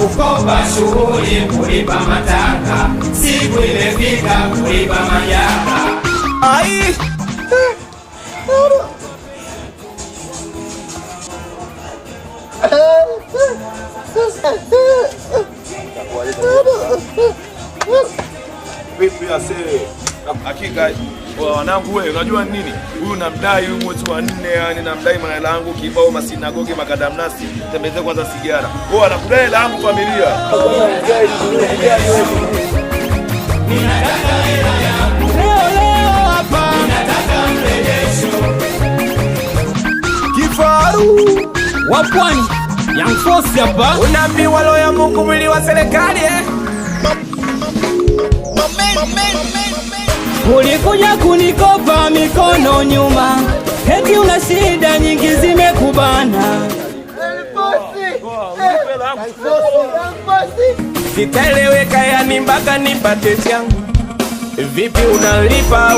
kukopa shughuli, kulipa mataka, siku imefika kulipa majaka. Ai! Vipi ase? Hakika wanangu wewe unajua nini? Huyu namdai huyu mwezi wa 4 yani namdai mahela yangu kibao masinagogi makadamnasi tembeze kwanza sigara. Wewe anakudai hela yangu familia. Ninataka hela yangu. Leo hapa. Ninataka mrejesho. Kifaru wa Pwani Young Force hapa. Unaambiwa roho ya Mungu mwili wa serikali Ulikuja kunikopa mikono nyuma, eti una shida nyingi zimekubana. Sitaeleweka yani mpaka nipate changu. Vipi unalipa